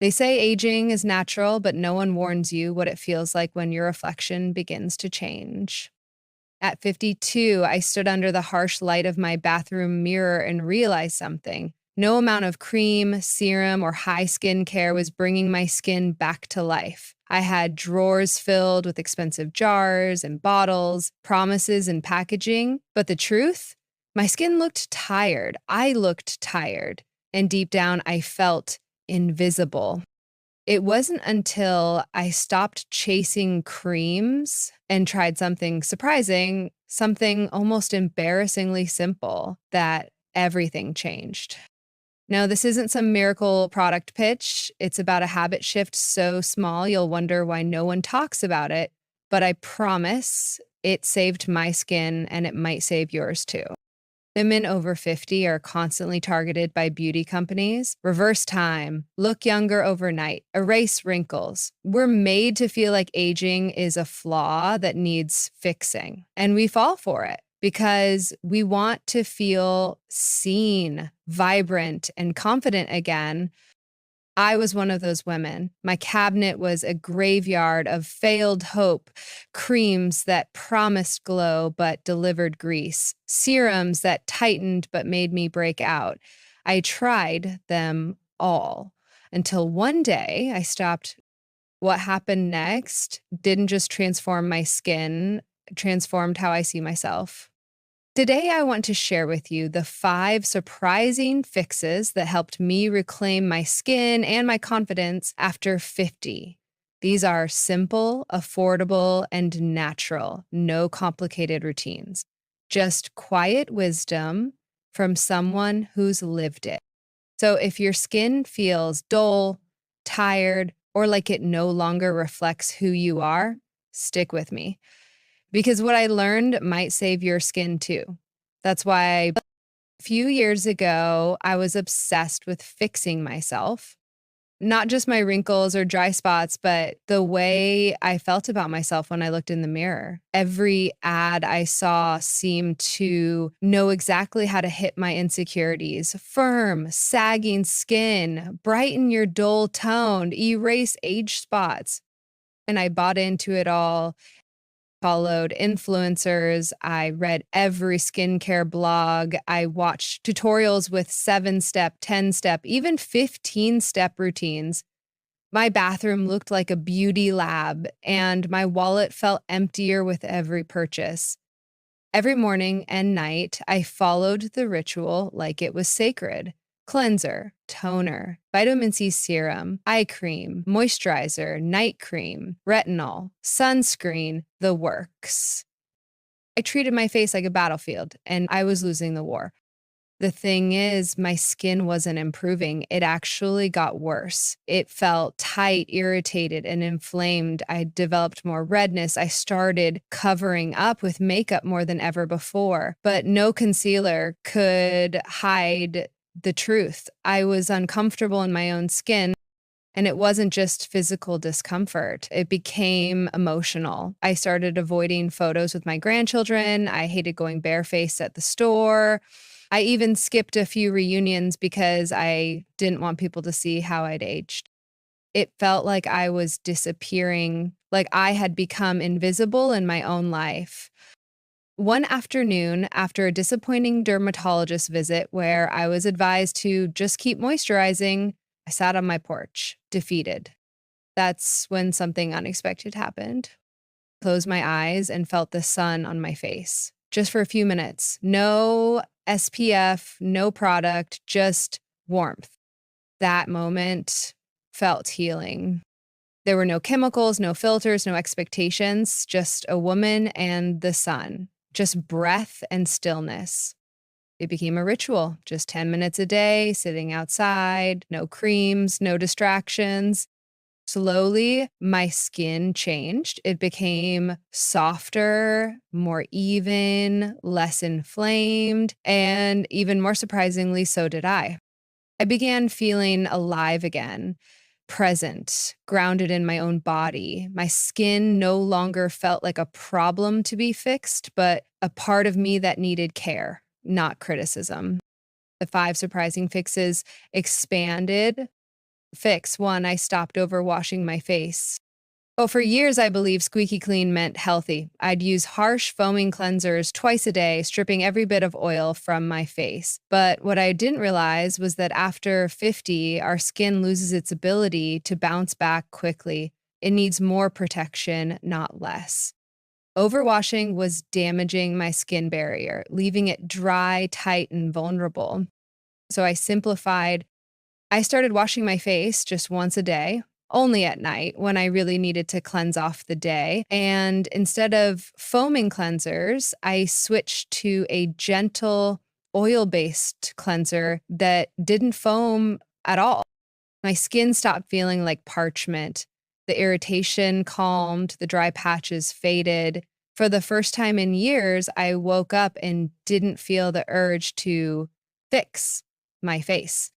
They say aging is natural, but no one warns you what it feels like when your reflection begins to change. At 52, I stood under the harsh light of my bathroom mirror and realized something. No amount of cream, serum, or high skin care was bringing my skin back to life. I had drawers filled with expensive jars and bottles, promises and packaging, but the truth? My skin looked tired. I looked tired. And deep down, I felt invisible. It wasn't until I stopped chasing creams and tried something surprising, something almost embarrassingly simple, that everything changed. No, this isn't some miracle product pitch. It's about a habit shift so small you'll wonder why no one talks about it. But I promise it saved my skin and it might save yours too. Women over 50 are constantly targeted by beauty companies. Reverse time, look younger overnight, erase wrinkles. We're made to feel like aging is a flaw that needs fixing, and we fall for it because we want to feel seen, vibrant, and confident again. I was one of those women. My cabinet was a graveyard of failed hope, creams that promised glow but delivered grease, serums that tightened but made me break out. I tried them all until one day I stopped. What happened next didn't just transform my skin, it transformed how I see myself. Today, I want to share with you the 5 surprising fixes that helped me reclaim my skin and my confidence after 50. These are simple, affordable, and natural, no complicated routines. Just quiet wisdom from someone who's lived it. So if your skin feels dull, tired, or like it no longer reflects who you are, stick with me because what I learned might save your skin too. That's why a few years ago, I was obsessed with fixing myself, not just my wrinkles or dry spots, but the way I felt about myself when I looked in the mirror. Every ad I saw seemed to know exactly how to hit my insecurities. Firm, sagging skin, brighten your dull tone, erase age spots. And I bought into it all, followed influencers. I read every skincare blog. I watched tutorials with 7-step, 10-step, even 15-step routines. My bathroom looked like a beauty lab, and my wallet felt emptier with every purchase. Every morning and night, I followed the ritual like it was sacred. Cleanser, toner, vitamin C serum, eye cream, moisturizer, night cream, retinol, sunscreen, the works. I treated my face like a battlefield, and I was losing the war. The thing is, my skin wasn't improving. It actually got worse. It felt tight, irritated, and inflamed. I developed more redness. I started covering up with makeup more than ever before, but no concealer could hide the truth. I was uncomfortable in my own skin. And it wasn't just physical discomfort, it became emotional. I started avoiding photos with my grandchildren. I hated going barefaced at the store. I even skipped a few reunions because I didn't want people to see how I'd aged. It felt like I was disappearing, like I had become invisible in my own life. One afternoon, after a disappointing dermatologist visit where I was advised to just keep moisturizing, I sat on my porch, defeated. That's when something unexpected happened. Closed my eyes and felt the sun on my face. Just for a few minutes. No SPF, no product, just warmth. That moment felt healing. There were no chemicals, no filters, no expectations, just a woman and the sun, just breath and stillness. It became a ritual, just 10 minutes a day, sitting outside, no creams, no distractions. Slowly, my skin changed. It became softer, more even, less inflamed, and even more surprisingly, so did I. I began feeling alive again, present, grounded in my own body. My skin no longer felt like a problem to be fixed, but a part of me that needed care, not criticism. The 5 surprising fixes expanded Fix 1, I stopped overwashing my face. Well, for years, I believed squeaky clean meant healthy. I'd use harsh foaming cleansers twice a day, stripping every bit of oil from my face. But what I didn't realize was that after 50, our skin loses its ability to bounce back quickly. It needs more protection, not less. Overwashing was damaging my skin barrier, leaving it dry, tight, and vulnerable. So I simplified. I started washing my face just once a day, only at night when I really needed to cleanse off the day. And instead of foaming cleansers, I switched to a gentle oil based cleanser that didn't foam at all. My skin stopped feeling like parchment. The irritation calmed, the dry patches faded. For the first time in years, I woke up and didn't feel the urge to fix my face.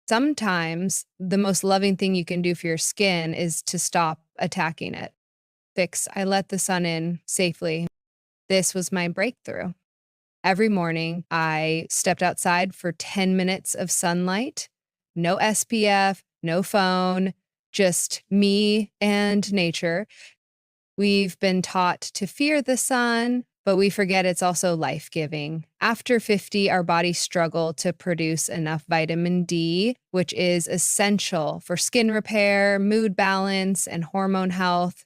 Sometimes the most loving thing you can do for your skin is to stop attacking it. Fix, I let the sun in safely. This was my breakthrough. Every morning, I stepped outside for 10 minutes of sunlight, no SPF, no phone, just me and nature. We've been taught to fear the sun, but we forget it's also life-giving. After 50, our bodies struggle to produce enough vitamin D, which is essential for skin repair, mood balance, and hormone health.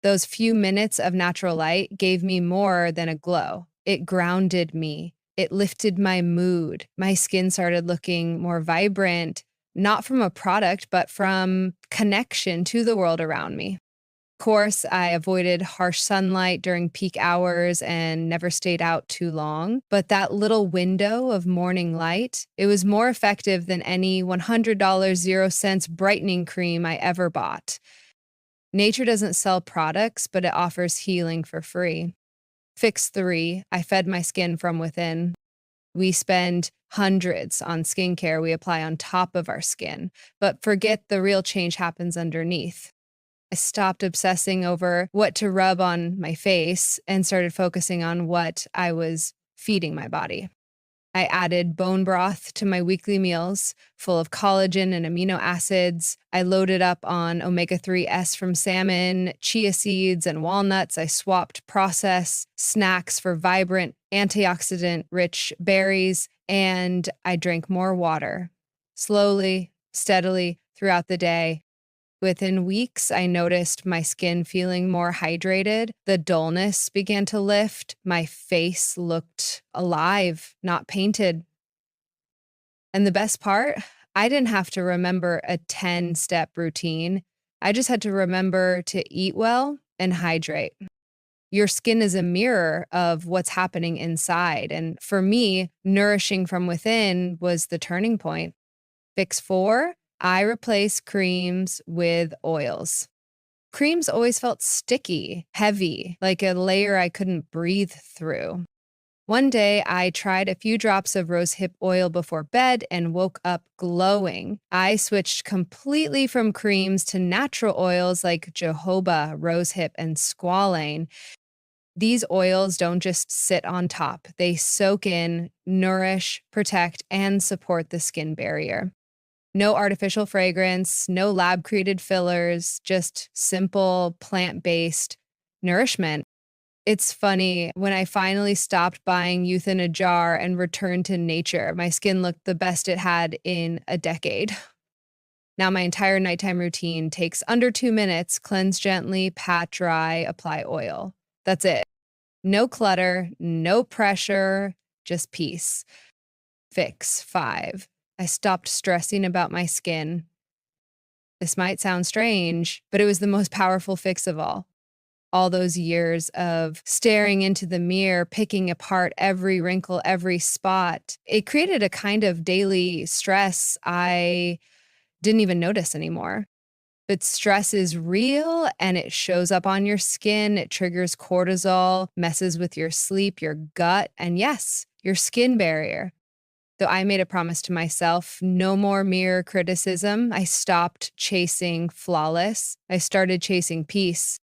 Those few minutes of natural light gave me more than a glow. It grounded me. It lifted my mood. My skin started looking more vibrant, not from a product, but from connection to the world around me. Course, I avoided harsh sunlight during peak hours and never stayed out too long. But that little window of morning light, it was more effective than any $100 0 cents brightening cream I ever bought. Nature doesn't sell products, but it offers healing for free. Fix 3, I fed my skin from within. We spend hundreds on skincare we apply on top of our skin, but forget the real change happens underneath. I stopped obsessing over what to rub on my face and started focusing on what I was feeding my body. I added bone broth to my weekly meals, full of collagen and amino acids. I loaded up on omega-3s from salmon, chia seeds, and walnuts. I swapped processed snacks for vibrant, antioxidant-rich berries, and I drank more water, slowly, steadily, throughout the day. Within weeks, I noticed my skin feeling more hydrated. The dullness began to lift. My face looked alive, not painted. And the best part, I didn't have to remember a 10-step routine. I just had to remember to eat well and hydrate. Your skin is a mirror of what's happening inside. And for me, nourishing from within was the turning point. Fix 4, I replace creams with oils. Creams always felt sticky, heavy, like a layer I couldn't breathe through. One day, I tried a few drops of rosehip oil before bed and woke up glowing. I switched completely from creams to natural oils like jojoba, rosehip, and squalane. These oils don't just sit on top. They soak in, nourish, protect, and support the skin barrier. No artificial fragrance, no lab-created fillers, just simple plant-based nourishment. It's funny, when I finally stopped buying Youth in a jar and returned to nature, my skin looked the best it had in a decade. Now my entire nighttime routine takes under 2 minutes: cleanse gently, pat dry, apply oil. That's it. No clutter, no pressure, just peace. Fix 5. I stopped stressing about my skin. This might sound strange, but it was the most powerful fix of all. All those years of staring into the mirror, picking apart every wrinkle, every spot, it created a kind of daily stress I didn't even notice anymore. But stress is real and it shows up on your skin. It triggers cortisol, messes with your sleep, your gut, and yes, your skin barrier. So I made a promise to myself, no more mirror criticism. I stopped chasing flawless. I started chasing peace.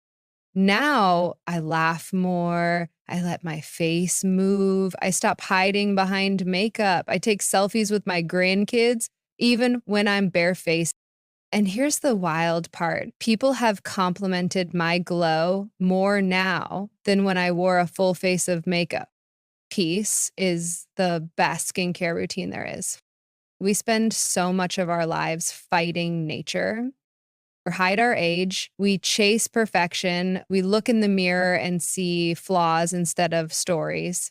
Now I laugh more. I let my face move. I stop hiding behind makeup. I take selfies with my grandkids, even when I'm barefaced. And here's the wild part. People have complimented my glow more now than when I wore a full face of makeup. Peace is the best skincare routine there is. We spend so much of our lives fighting nature or hide our age. We chase perfection. We look in the mirror and see flaws instead of stories.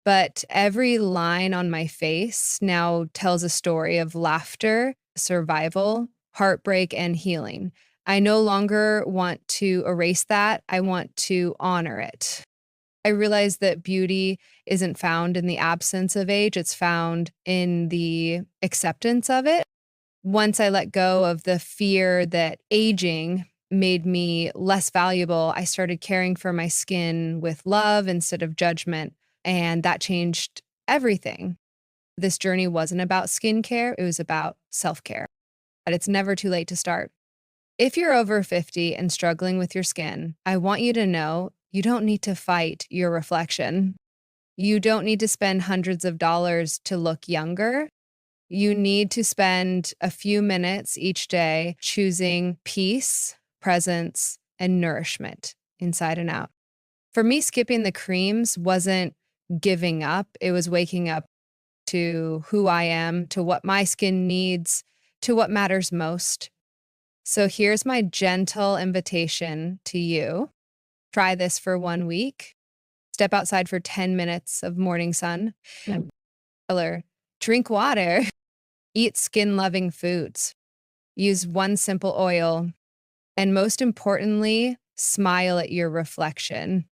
But every line on my face now tells a story of laughter, survival, heartbreak, and healing. I no longer want to erase that. I want to honor it. I realize that beauty isn't found in the absence of age, it's found in the acceptance of it. Once I let go of the fear that aging made me less valuable, I started caring for my skin with love instead of judgment. And that changed everything. This journey wasn't about skincare, it was about self care. But it's never too late to start. If you're over 50 and struggling with your skin, I want you to know you don't need to fight your reflection. You don't need to spend hundreds of dollars to look younger. You need to spend a few minutes each day choosing peace, presence, and nourishment inside and out. For me, skipping the creams wasn't giving up, it was waking up to who I am, to what my skin needs, to what matters most. So here's my gentle invitation to you. Try this for 1 week. Step outside for 10 minutes of morning sun. Color. Drink water. Eat skin-loving foods. Use one simple oil. And most importantly, smile at your reflection.